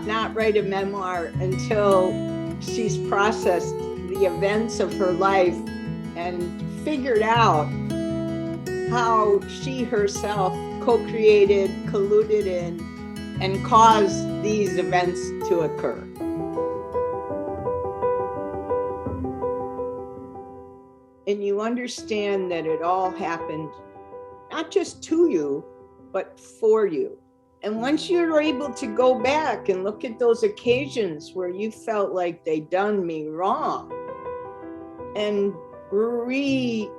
not write a memoir until she's processed the events of her life and figured out how she herself co-created, colluded in, and caused these events to occur. And you understand that it all happened not just to you, but for you. And once you're able to go back and look at those occasions where you felt like they done me wrong and review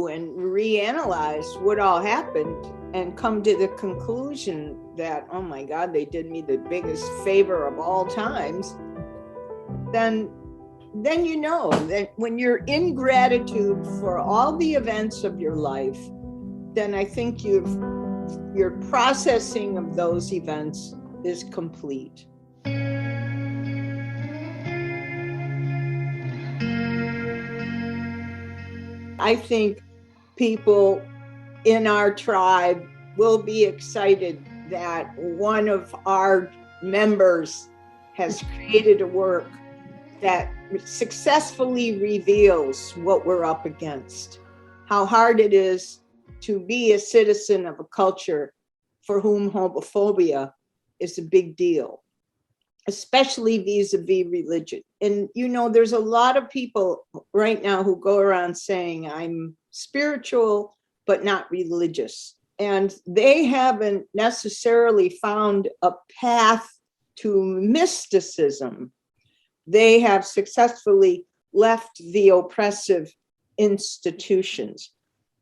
and reanalyze what all happened and come to the conclusion that, oh my God, they did me the biggest favor of all times, then you know that when you're in gratitude for all the events of your life, then I think your processing of those events is complete. I think people in our tribe will be excited that one of our members has created a work that successfully reveals what we're up against, how hard it is to be a citizen of a culture for whom homophobia is a big deal, especially vis-a-vis religion. And you know, there's a lot of people right now who go around saying, I'm spiritual, but not religious. And they haven't necessarily found a path to mysticism. They have successfully left the oppressive institutions.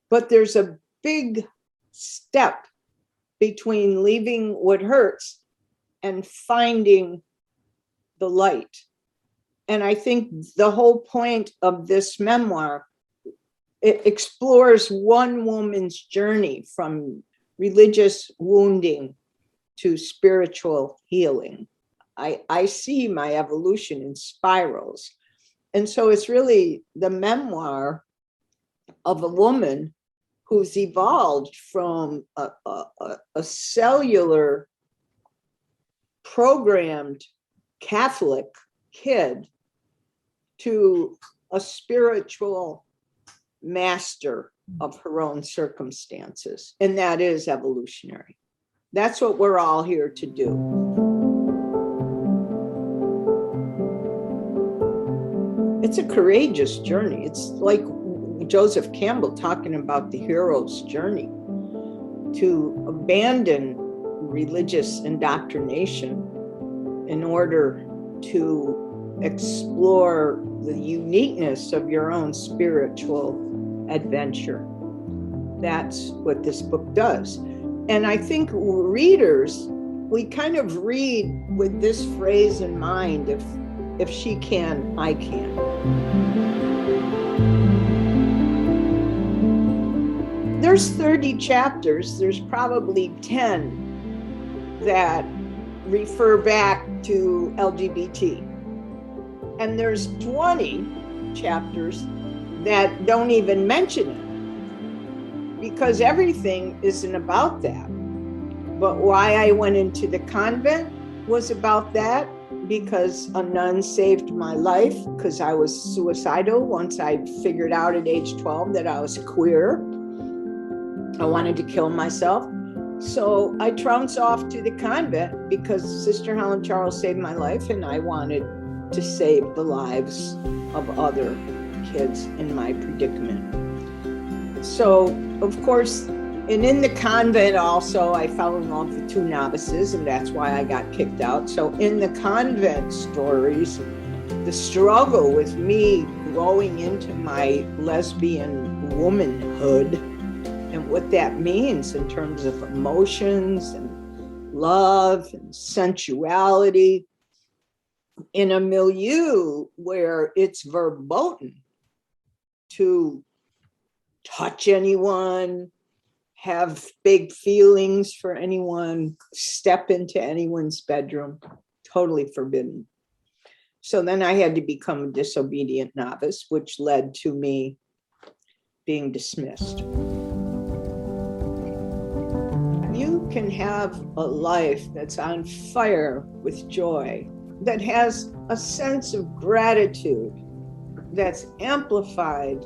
But there's a big step between leaving what hurts and finding the light. And I think the whole point of this memoir, it explores one woman's journey from religious wounding to spiritual healing. I see my evolution in spirals. And so it's really the memoir of a woman who's evolved from a cellular programmed Catholic kid to a spiritual master of her own circumstances. And that is evolutionary. That's what we're all here to do. It's a courageous journey. It's like Joseph Campbell talking about the hero's journey to abandon religious indoctrination in order to explore the uniqueness of your own spiritual adventure. That's what this book does. And I think readers, we kind of read with this phrase in mind, if she can, I can. There's 30 chapters. There's probably 10 that refer back to LGBT. And there's 20 chapters that don't even mention it, because everything isn't about that. But why I went into the convent was about that, because a nun saved my life, because I was suicidal once I figured out at age 12 that I was queer. I wanted to kill myself. So I trounced off to the convent because Sister Helen Charles saved my life, and I wanted to save the lives of other kids in my predicament. So, of course, and in the convent also, I fell in love with 2 novices, and that's why I got kicked out. So in the convent stories, the struggle with me growing into my lesbian womanhood and what that means in terms of emotions and love and sensuality in a milieu where it's verboten to touch anyone, have big feelings for anyone, step into anyone's bedroom, totally forbidden. So then I had to become a disobedient novice, which led to me being dismissed. You can have a life that's on fire with joy, that has a sense of gratitude that's amplified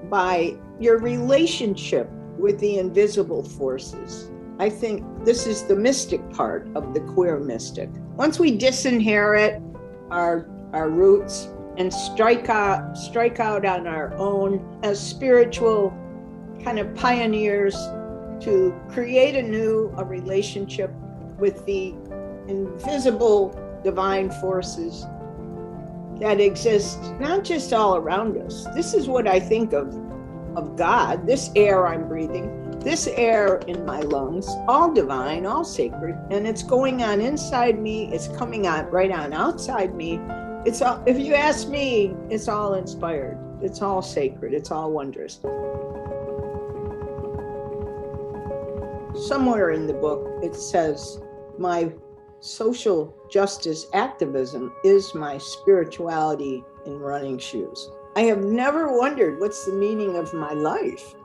by your relationship with the invisible forces. I think this is the mystic part of the queer mystic. Once we disinherit our roots and strike out on our own as spiritual kind of pioneers to create a relationship with the invisible divine forces that exist not just all around us. This is what I think of God, this air I'm breathing, this air in my lungs, all divine, all sacred, and it's going on inside me, it's coming on right on outside me. It's all, if you ask me, it's all inspired, it's all sacred, it's all wondrous. Somewhere in the book it says, my social justice activism is my spirituality in running shoes. I have never wondered what's the meaning of my life.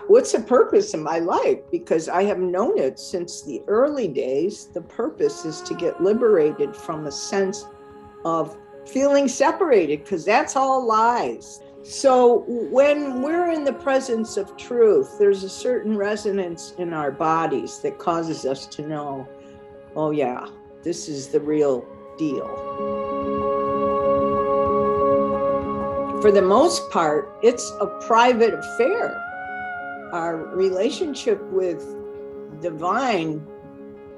What's the purpose of my life? Because I have known it since the early days. The purpose is to get liberated from a sense of feeling separated, because that's all lies. So when we're in the presence of truth, there's a certain resonance in our bodies that causes us to know, oh yeah, this is the real deal. For the most part, it's a private affair. Our relationship with divine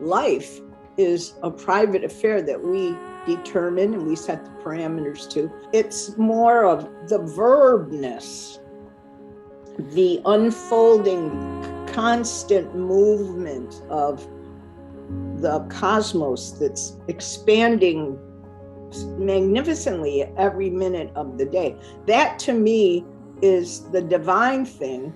life is a private affair that we determine and we set the parameters to. It's more of the verbness, the unfolding, constant movement of the cosmos that's expanding magnificently every minute of the day. That to me is the divine thing.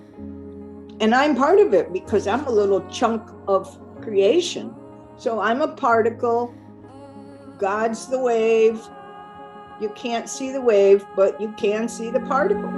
And I'm part of it because I'm a little chunk of creation. So I'm a particle. God's the wave. You can't see the wave, but you can see the particle.